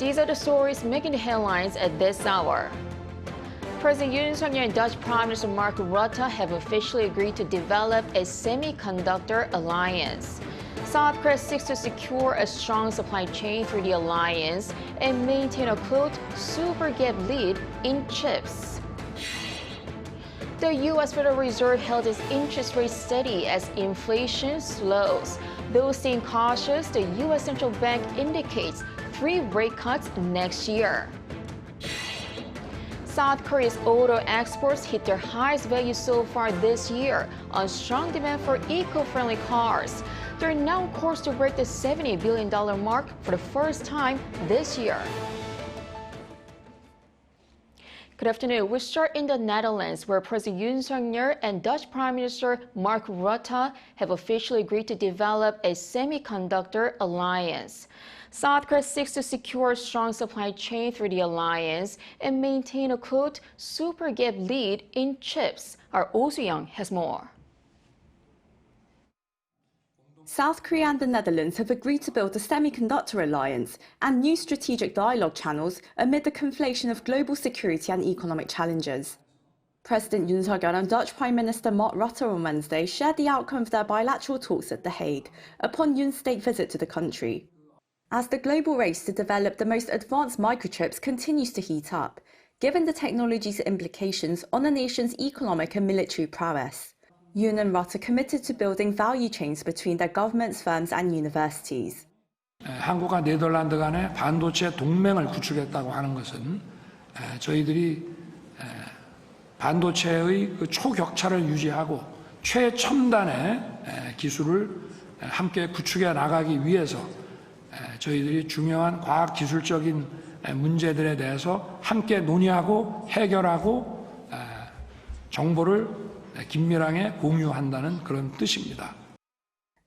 These are the stories making the headlines at this hour. President Yoon and Dutch Prime Minister Mark Rutte have officially agreed to develop a Semiconductor Alliance. South Korea seeks to secure a strong supply chain through the alliance and maintain a, quote, super gap lead in chips. The U.S. Federal Reserve held its interest rate steady as inflation slows. Though staying cautious, the U.S. Central Bank indicates 3 rate cuts next year. South Korea's auto exports hit their highest value so far this year on strong demand for eco-friendly cars. They're now on course to break the $70 billion mark for the first time this year. Good afternoon. We start in the Netherlands, where President Yoon Suk-yeol and Dutch Prime Minister Mark Rutte have officially agreed to develop a Semiconductor Alliance. South Korea seeks to secure a strong supply chain through the alliance and maintain a, quote, super gap lead in chips. Our Oh Soo-young has more. South Korea and the Netherlands have agreed to build a semiconductor alliance and new strategic dialogue channels amid the conflation of global security and economic challenges. President Yoon Suk-yeol and Dutch Prime Minister Mark Rutte on Wednesday shared the outcome of their bilateral talks at The Hague upon Yoon's state visit to the country. As the global race to develop the most advanced microchips continues to heat up, given the technology's implications on the nation's economic and military prowess, Yoon and Rutte committed to building value chains between their governments, firms and universities. 한국과 네덜란드 간의 반도체 동맹을 구축했다고 하는 것은 저희들이 반도체의 그 초격차를 유지하고 최첨단의 기술을 함께 구축해 나가기 위해서 저희들이 중요한 과학 기술적인 문제들에 대해서 함께 논의하고 해결하고 정보를 긴밀하게 공유한다는 그런 뜻입니다.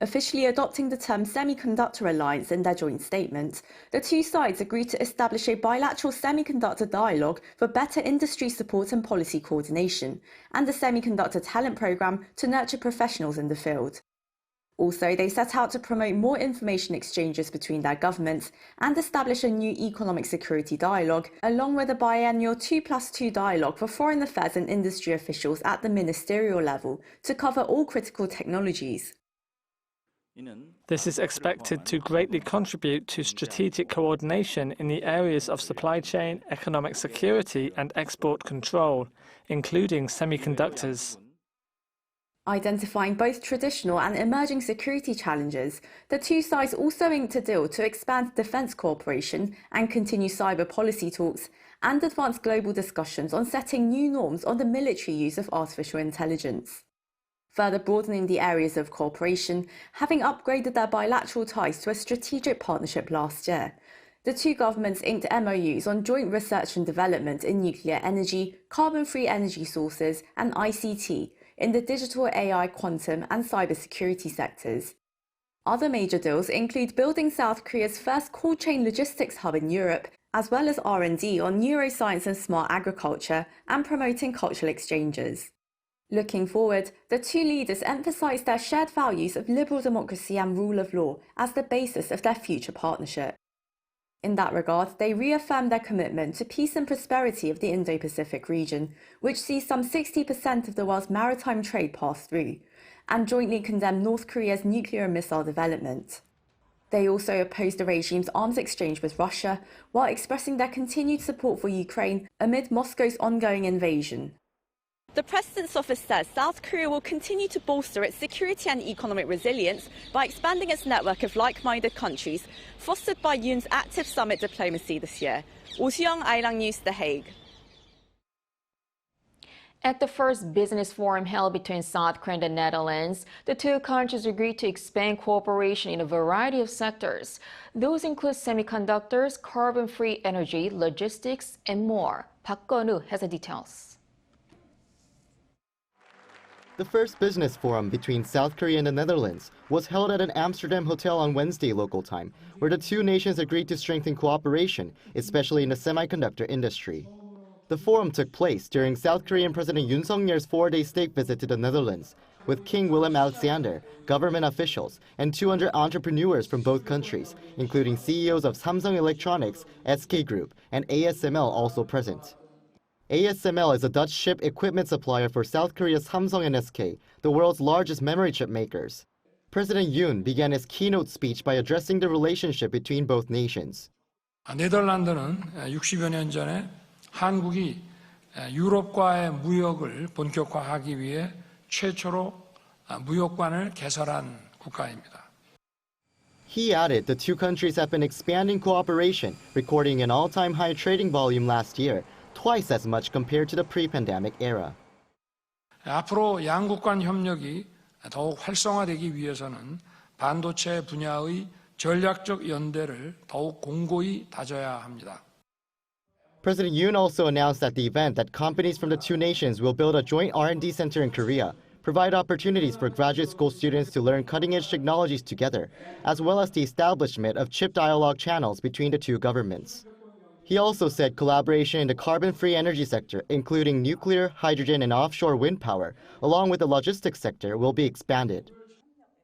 Officially adopting the term Semiconductor Alliance in their joint statement, the two sides agreed to establish a bilateral semiconductor dialogue for better industry support and policy coordination, and a semiconductor talent program to nurture professionals in the field. Also, they set out to promote more information exchanges between their governments and establish a new economic security dialogue, along with a biennial 2+2 dialogue for foreign affairs and industry officials at the ministerial level to cover all critical technologies. This is expected to greatly contribute to strategic coordination in the areas of supply chain, economic security and export control, including semiconductors. Identifying both traditional and emerging security challenges, the two sides also inked a deal to expand defence cooperation and continue cyber policy talks and advance global discussions on setting new norms on the military use of artificial intelligence. Further broadening the areas of cooperation, having upgraded their bilateral ties to a strategic partnership last year, the two governments inked MOUs on joint research and development in nuclear energy, carbon-free energy sources and ICT, in the digital, AI, quantum and cybersecurity sectors. Other major deals include building South Korea's first cold chain logistics hub in Europe, as well as R&D on neuroscience and smart agriculture, and promoting cultural exchanges. Looking forward, the two leaders emphasized their shared values of liberal democracy and rule of law as the basis of their future partnership. In that regard, they reaffirmed their commitment to peace and prosperity of the Indo-Pacific region, which sees some 60% of the world's maritime trade pass through, and jointly condemned North Korea's nuclear and missile development. They also opposed the regime's arms exchange with Russia, while expressing their continued support for Ukraine amid Moscow's ongoing invasion. The President's office says South Korea will continue to bolster its security and economic resilience by expanding its network of like-minded countries, fostered by Yoon's active summit diplomacy this year. Oh Soo-young, Arirang News, The Hague. At the first business forum held between South Korea and the Netherlands, the two countries agreed to expand cooperation in a variety of sectors. Those include semiconductors, carbon-free energy, logistics, and more. Park Gun-woo has the details. The first business forum between South Korea and the Netherlands was held at an Amsterdam hotel on Wednesday local time, where the two nations agreed to strengthen cooperation, especially in the semiconductor industry. The forum took place during South Korean President Yoon Suk-yeol's 4-day state visit to the Netherlands, with King Willem Alexander, government officials, and 200 entrepreneurs from both countries, including CEOs of Samsung Electronics, SK Group, and ASML also present. ASML is a Dutch chip equipment supplier for South Korea's Samsung and SK, the world's largest memory chip makers. President Yoon began his keynote speech by addressing the relationship between both nations. 네덜란드는 60여 년 전에 한국이 유럽과의 무역을 본격화하기 위해 최초로 무역관을 개설한 국가입니다. He added the two countries have been expanding cooperation, recording an all-time high trading volume last year, twice as much compared to the pre-pandemic era. 앞으로 양국 간 협력이 더욱 활성화되기 위해서는 반도체 분야의 전략적 연대를 더욱 공고히 다져야 합니다. President Yoon also announced at the event that companies from the two nations will build a joint R&D center in Korea, provide opportunities for graduate school students to learn cutting-edge technologies together, as well as the establishment of chip dialogue channels between the two governments. He also said collaboration in the carbon-free energy sector, including nuclear, hydrogen, and offshore wind power, along with the logistics sector, will be expanded.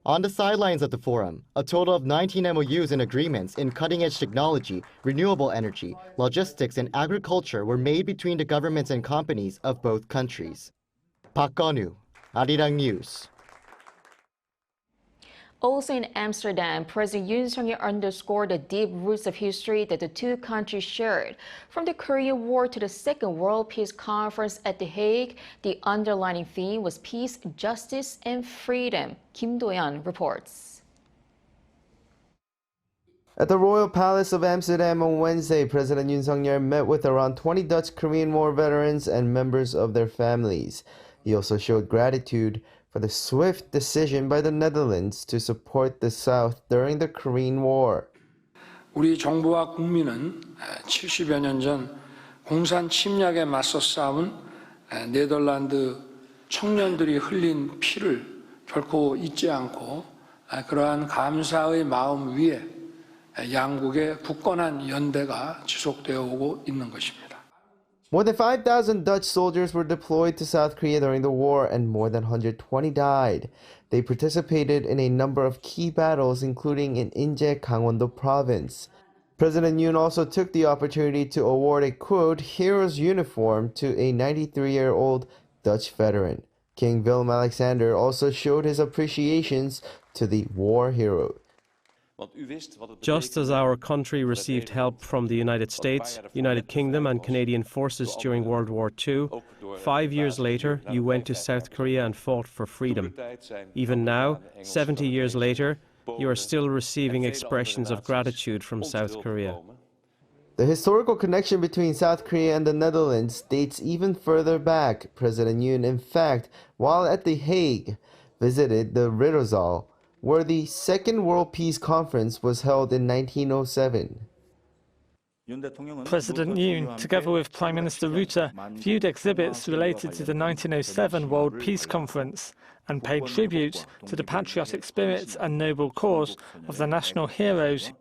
On the sidelines of the forum, a total of 19 MOUs and agreements in cutting-edge technology, renewable energy, logistics, and agriculture were made between the governments and companies of both countries. Park Gun-woo, Arirang News. Also in Amsterdam, President Yoon underscored the deep roots of history that the two countries shared. From the Korean War to the Second World Peace Conference at The Hague, the underlying theme was peace, justice, and freedom. Kim Do-yeon reports. At the Royal Palace of Amsterdam on Wednesday, President Yoon met with around 20 Dutch Korean War veterans and members of their families. He also showed gratitude for the swift decision by the Netherlands to support the South during the Korean War. 우리 정부와 국민은 70여 년 전 공산 침략에 맞서 싸운 네덜란드 청년들이 흘린 피를 결코 잊지 않고 그러한 감사의 마음 위에 양국의 굳건한 연대가 지속되어 오고 있는 것입니다. More than 5,000 Dutch soldiers were deployed to South Korea during the war and more than 120 died. They participated in a number of key battles, including in Inje, Gangwon province. President Yoon also took the opportunity to award a, quote, hero's uniform to a 93-year-old Dutch veteran. King Willem Alexander also showed his appreciations to the war hero. Just as our country received help from the United States, United Kingdom and Canadian forces during World War II, 5 years later you went to South Korea and fought for freedom. Even now, 70 years later, you are still receiving expressions of gratitude from South Korea. The historical connection between South Korea and the Netherlands dates even further back. President Yoon, in fact, while at The Hague, visited the Ridderzaal, where the Second World Peace Conference was held in 1907. President Yoon, together with Prime Minister Rutte, viewed exhibits related to the 1907 World Peace Conference and paid tribute to the patriotic spirit and noble cause of the national heroes.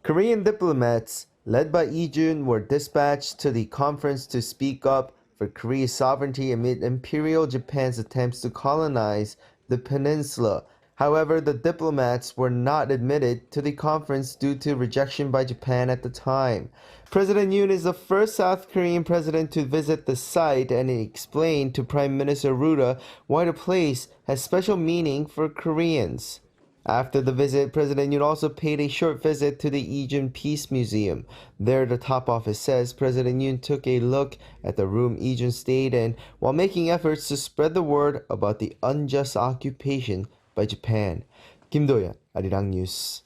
Korean diplomats, led by Lee, were dispatched to the conference to speak up for Korea's sovereignty amid Imperial Japan's attempts to colonize the peninsula. However, the diplomats were not admitted to the conference due to rejection by Japan at the time. President Yoon is the first South Korean president to visit the site, and he explained to Prime Minister Rutte why the place has special meaning for Koreans. After the visit, President Yoon also paid a short visit to the Lee Peace Museum. There, the top office says President Yoon took a look at the room Lee stayed in while making efforts to spread the word about the unjust occupation by Japan. Kim Do-yeon, Arirang News.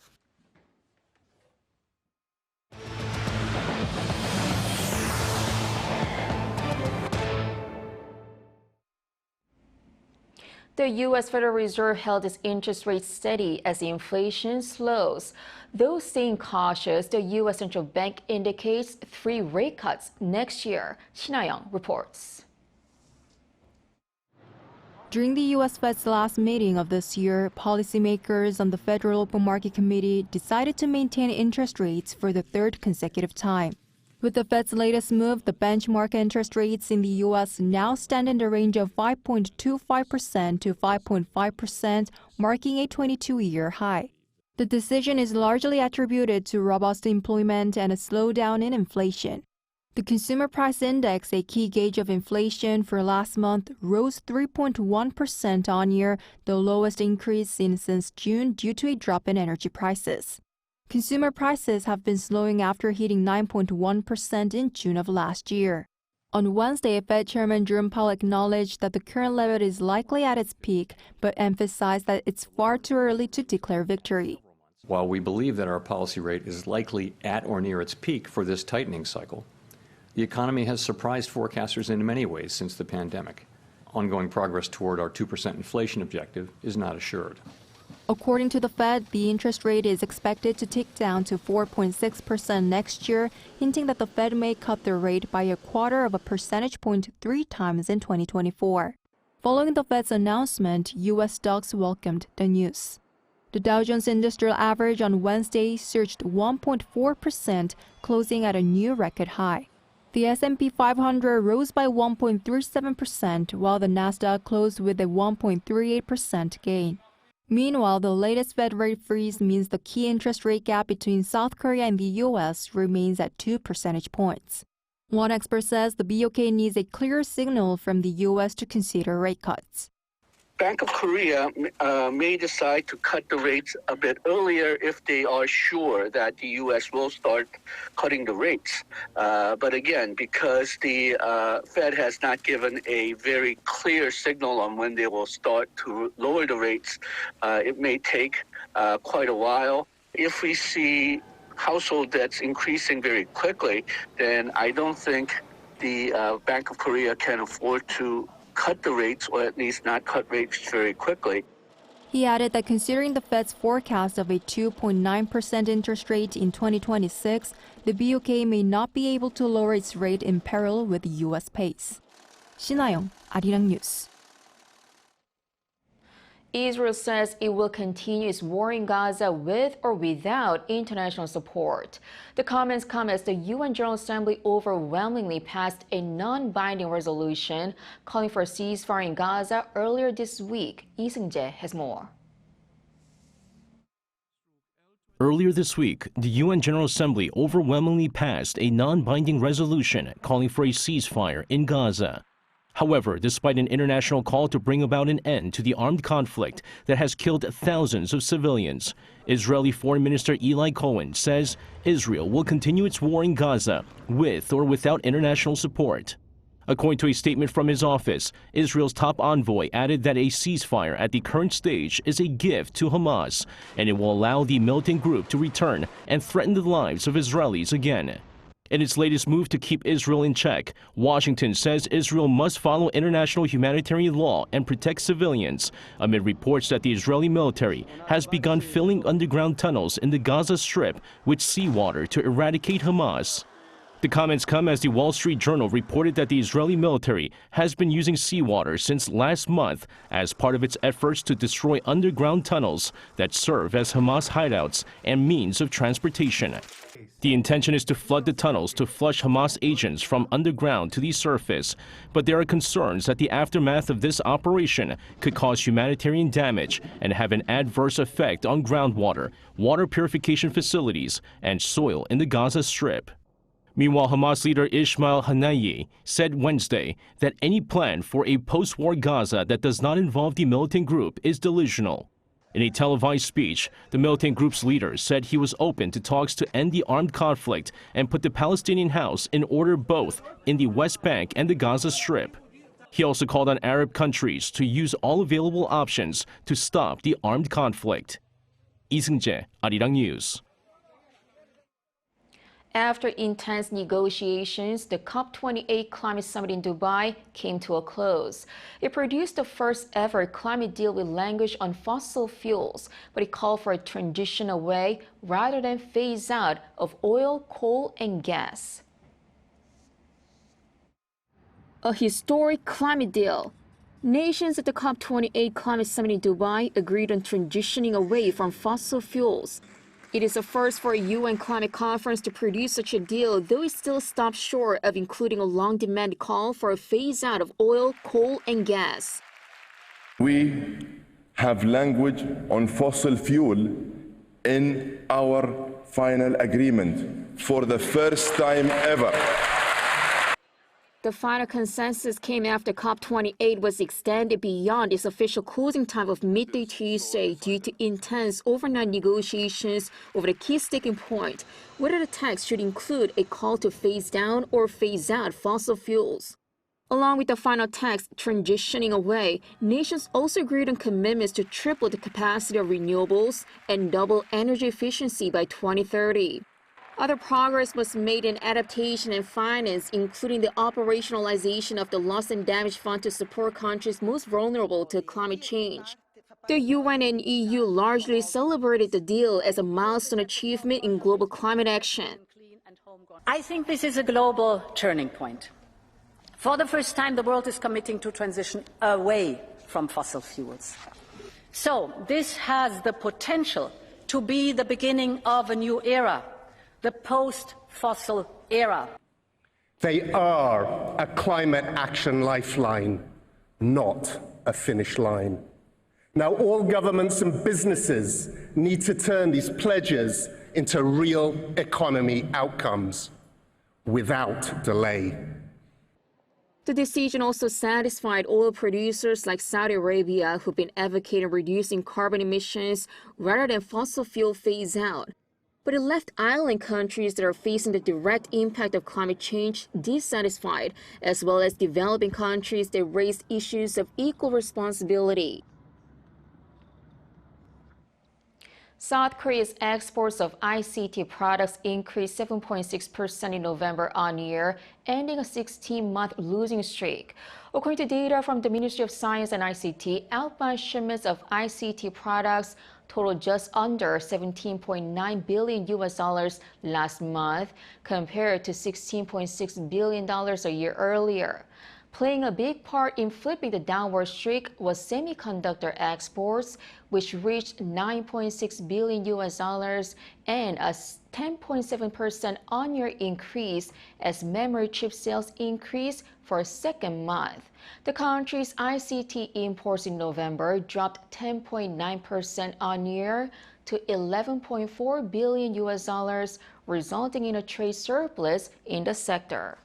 The U.S. Federal Reserve held its interest rate steady as the inflation slows. Though staying cautious, the U.S. Central Bank indicates 3 rate cuts next year. Shin-Young reports. During the U.S. Fed's last meeting of this year, policymakers on the Federal Open Market Committee decided to maintain interest rates for the 3rd consecutive time. With the Fed's latest move, the benchmark interest rates in the U.S. now stand in the range of 5.25% to 5.5%, marking a 22-year high. The decision is largely attributed to robust employment and a slowdown in inflation. The Consumer Price Index, a key gauge of inflation for last month, rose 3.1% on year, the lowest increase seen since June due to a drop in energy prices. Consumer prices have been slowing after hitting 9.1% in June of last year. On Wednesday, Fed Chairman Jerome Powell acknowledged that the current level is likely at its peak, but emphasized that it's far too early to declare victory. While we believe that our policy rate is likely at or near its peak for this tightening cycle, the economy has surprised forecasters in many ways since the pandemic. Ongoing progress toward our 2% inflation objective is not assured. According to the Fed, the interest rate is expected to tick down to 4.6% next year, hinting that the Fed may cut the rate by 1/4 of a percentage point 3 times in 2024. Following the Fed's announcement, U.S. stocks welcomed the news. The Dow Jones Industrial Average on Wednesday surged 1.4%, closing at a new record high. The S&P 500 rose by 1.37%, while the Nasdaq closed with a 1.38% gain. Meanwhile, the latest Fed rate freeze means the key interest rate gap between South Korea and the U.S. remains at 2 percentage points. One expert says the BOK needs a clear signal from the U.S. to consider rate cuts. Bank of Korea may decide to cut the rates a bit earlier if they are sure that the U.S. will start cutting the rates. But again, because the Fed has not given a very clear signal on when they will start to lower the rates, it may take quite a while. If we see household debts increasing very quickly, then I don't think the Bank of Korea can afford to cut the rates, or at least not cut rates very quickly. He added that considering the Fed's forecast of a 2.9% interest rate in 2026, the BOK may not be able to lower its rate in parallel with the U.S. pace. 신하영, 아리랑 뉴스. Israel says it will continue its war in Gaza with or without international support. The comments come as the UN General Assembly overwhelmingly passed a non-binding resolution calling for a ceasefire in Gaza earlier this week. Lee Seung-jae has more. Earlier this week, the UN General Assembly overwhelmingly passed a non-binding resolution calling for a ceasefire in Gaza. However, despite an international call to bring about an end to the armed conflict that has killed thousands of civilians, Israeli Foreign Minister Eli Cohen says Israel will continue its war in Gaza with or without international support. According to a statement from his office, Israel's top envoy added that a ceasefire at the current stage is a gift to Hamas, and it will allow the militant group to return and threaten the lives of Israelis again. In its latest move to keep Israel in check, Washington says Israel must follow international humanitarian law and protect civilians, amid reports that the Israeli military has begun filling underground tunnels in the Gaza Strip with seawater to eradicate Hamas. The comments come as the Wall Street Journal reported that the Israeli military has been using seawater since last month as part of its efforts to destroy underground tunnels that serve as Hamas hideouts and means of transportation. The intention is to flood the tunnels to flush Hamas agents from underground to the surface, but there are concerns that the aftermath of this operation could cause humanitarian damage and have an adverse effect on groundwater, water purification facilities, and soil in the Gaza Strip. Meanwhile, Hamas leader Ismail Haniyeh said Wednesday that any plan for a post-war Gaza that does not involve the militant group is delusional. In a televised speech, the militant group's leader said he was open to talks to end the armed conflict and put the Palestinian house in order both in the West Bank and the Gaza Strip. He also called on Arab countries to use all available options to stop the armed conflict. Lee Seung-jae, Arirang News. After intense negotiations, the COP28 climate summit in Dubai came to a close. It produced the first ever climate deal with language on fossil fuels, but it called for a transition away rather than phase out of oil, coal, and gas. A historic climate deal. Nations at the COP28 climate summit in Dubai agreed on transitioning away from fossil fuels. It is a first for a UN climate conference to produce such a deal, though it still stops short of including a long-demanded call for a phase-out of oil, coal, and gas. We have language on fossil fuel in our final agreement for the first time ever. The final consensus came after COP28 was extended beyond its official closing time of midday Tuesday due to intense overnight negotiations over the key sticking point, whether the text should include a call to phase down or phase out fossil fuels. Along with the final text transitioning away, nations also agreed on commitments to triple the capacity of renewables and double energy efficiency by 2030. Other progress was made in adaptation and finance, including the operationalization of the Loss and Damage Fund to support countries most vulnerable to climate change. The UN and EU largely celebrated the deal as a milestone achievement in global climate action. I think this is a global turning point. For the first time, the world is committing to transition away from fossil fuels. So this has the potential to be the beginning of a new era, the post-fossil era. They are a climate action lifeline, not a finish line. Now all governments and businesses need to turn these pledges into real economy outcomes without delay. The decision also satisfied oil producers like Saudi Arabia, who've been advocating reducing carbon emissions rather than fossil fuel phase out. But it left island countries that are facing the direct impact of climate change dissatisfied, as well as developing countries that raised issues of equal responsibility. South Korea's exports of ICT products increased 7.6% in November on year, ending a 16-month losing streak. According to data from the Ministry of Science and ICT, outbound shipments of ICT products totaled just under $17.9 billion last month, compared to $16.6 billion a year earlier. Playing a big part in flipping the downward streak was semiconductor exports, which reached $9.6 billion and a 10.7% on-year increase as memory chip sales increased for a second month. The country's ICT imports in November dropped 10.9% on-year to $11.4 billion, resulting in a trade surplus in the sector.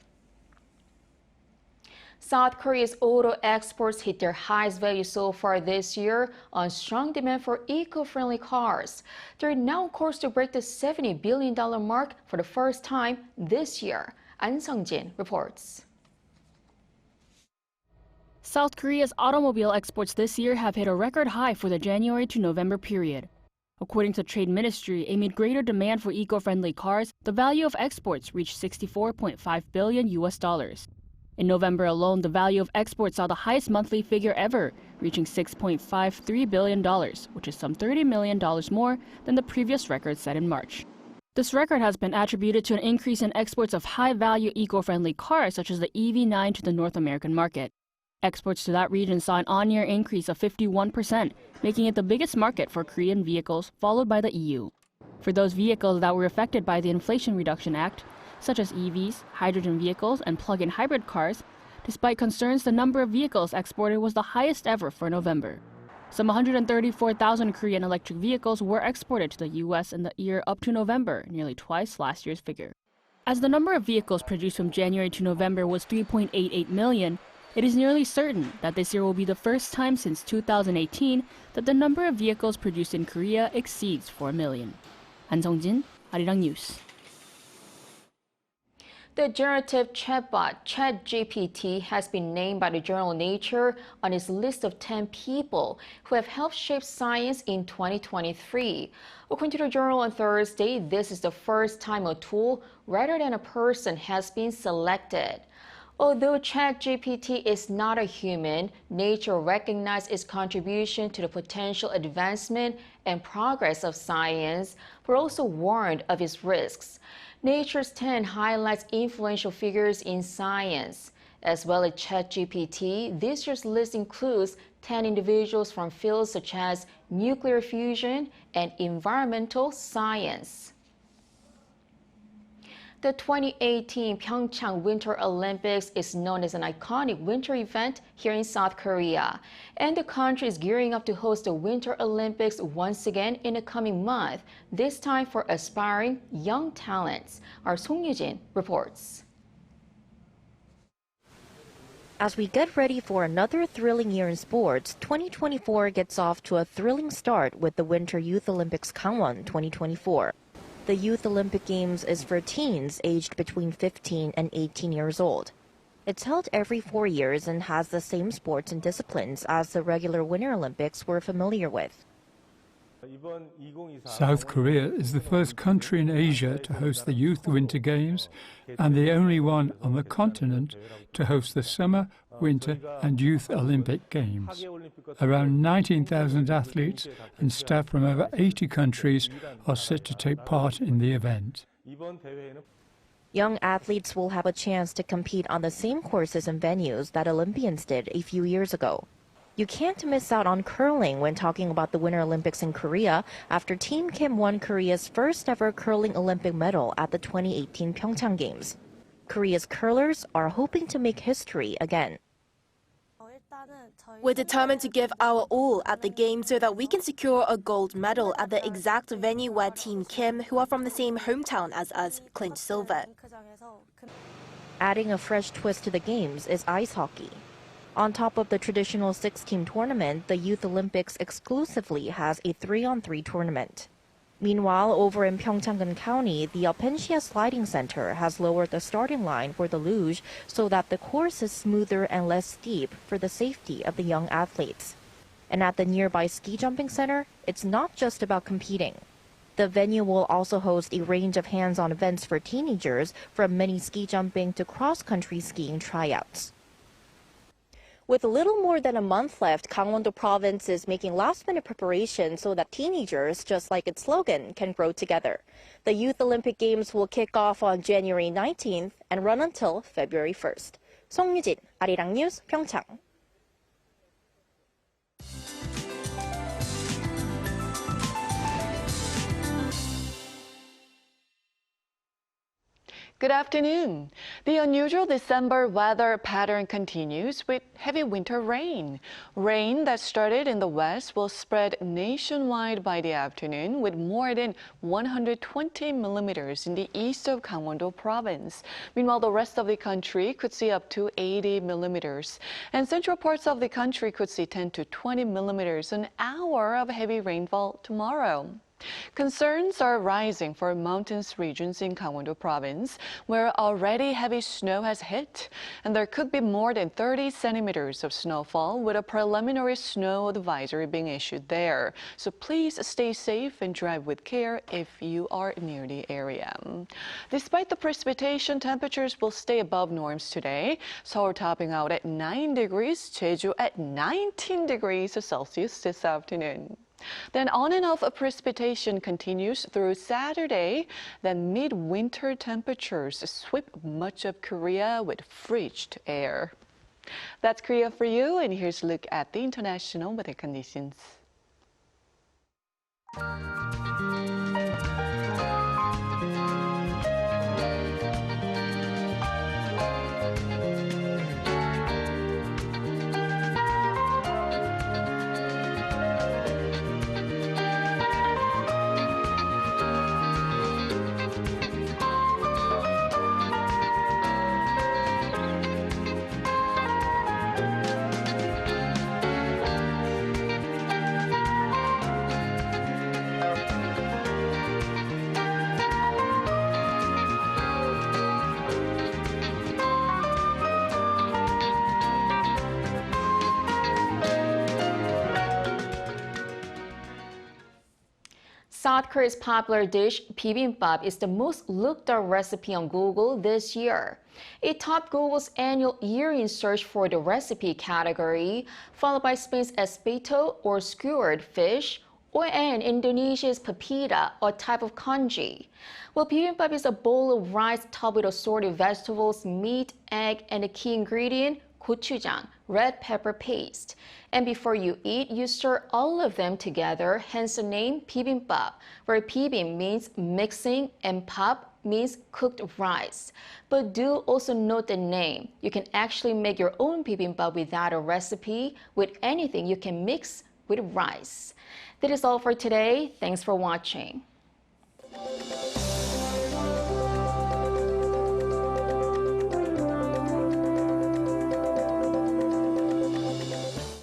South Korea's auto exports hit their highest value so far this year on strong demand for eco-friendly cars. They're now on course to break the $70 billion mark for the first time this year. An Sung-jin reports. South Korea's automobile exports this year have hit a record high for the January to November period. According to Trade Ministry, amid greater demand for eco-friendly cars, the value of exports reached $64.5 billion. In November alone, the value of exports saw the highest monthly figure ever, reaching $6.53 billion, which is some $30 million more than the previous record set in March. This record has been attributed to an increase in exports of high-value eco-friendly cars such as the EV9 to the North American market. Exports to that region saw an on-year increase of 51%, making it the biggest market for Korean vehicles, followed by the EU. For those vehicles that were affected by the Inflation Reduction Act, such as EVs, hydrogen vehicles, and plug-in hybrid cars, despite concerns, the number of vehicles exported was the highest ever for November. Some 134,000 Korean electric vehicles were exported to the U.S. in the year up to November, nearly twice last year's figure. As the number of vehicles produced from January to November was 3.88 million, it is nearly certain that this year will be the first time since 2018 that the number of vehicles produced in Korea exceeds 4 million. Han Sung-jin, Arirang News. The generative chatbot ChatGPT has been named by the journal Nature on its list of 10 people who have helped shape science in 2023. According to the journal on Thursday, this is the first time a tool rather than a person has been selected. Although ChatGPT is not a human, Nature recognized its contribution to the potential advancement and progress of science, but also warned of its risks. Nature's 10 highlights influential figures in science. As well as ChatGPT, this year's list includes 10 individuals from fields such as nuclear fusion and environmental science. The 2018 Pyeongchang Winter Olympics is known as an iconic winter event here in South Korea, and the country is gearing up to host the Winter Olympics once again in the coming month, this time for aspiring young talents. Our Song Yujin reports. As we get ready for another thrilling year in sports, 2024 gets off to a thrilling start with the Winter Youth Olympics Gangwon 2024. The Youth Olympic Games is for teens aged between 15 and 18 years old. It's held every 4 years and has the same sports and disciplines as the regular Winter Olympics we're familiar with. South Korea is the first country in Asia to host the Youth Winter Games and the only one on the continent to host the Summer, Winter and Youth Olympic Games. Around 19,000 athletes and staff from over 80 countries are set to take part in the event. Young athletes will have a chance to compete on the same courses and venues that Olympians did a few years ago. You can't miss out on curling when talking about the Winter Olympics in Korea after Team Kim won Korea's first ever curling Olympic medal at the 2018 Pyeongchang Games. Korea's curlers are hoping to make history again. We're determined to give our all at the game so that we can secure a gold medal at the exact venue where Team Kim, who are from the same hometown as us, clinched silver. Adding a fresh twist to the games is ice hockey. On top of the traditional 6-team tournament, the Youth Olympics exclusively has a 3-on-3 tournament. Meanwhile, over in Pyeongchang County, the Alpensia Sliding Center has lowered the starting line for the luge so that the course is smoother and less steep for the safety of the young athletes. And at the nearby ski jumping center, it's not just about competing. The venue will also host a range of hands-on events for teenagers, from mini ski jumping to cross-country skiing tryouts. With a little more than a month left, Gangwon province is making last-minute preparations so that teenagers, just like its slogan, can grow together. The Youth Olympic Games will kick off on January 19th and run until February 1st. Song Yujin, Arirang News, Pyeongchang. Good afternoon. The unusual December weather pattern continues with heavy winter rain. Rain that started in the west will spread nationwide by the afternoon with more than 120 millimeters in the east of Gangwon province. Meanwhile, the rest of the country could see up to 80 millimeters. And central parts of the country could see 10 to 20 millimeters an hour of heavy rainfall tomorrow. Concerns are rising for mountainous regions in Gangwon province, where already heavy snow has hit, and there could be more than 30 centimeters of snowfall with a preliminary snow advisory being issued there. So please stay safe and drive with care if you are near the area. Despite the precipitation, temperatures will stay above norms today. Seoul topping out at 9 degrees, Jeju at 19 degrees Celsius this afternoon. Then on and off precipitation continues through Saturday. Then mid-winter temperatures sweep much of Korea with frigid air. That's Korea for you, and here's a look at the international weather conditions. South Korea's popular dish, bibimbap, is the most looked-up recipe on Google this year. It topped Google's annual year-in search for the recipe category, followed by Spain's espeto, or skewered fish, and Indonesia's pepita, a type of congee. Well, bibimbap is a bowl of rice topped with assorted vegetables, meat, egg, and a key ingredient, gochujang, red pepper paste. And before you eat, you stir all of them together, hence the name bibimbap, where bibim means mixing and pap means cooked rice. But do also note the name. You can actually make your own bibimbap without a recipe with anything you can mix with rice. That is all for today. Thanks for watching.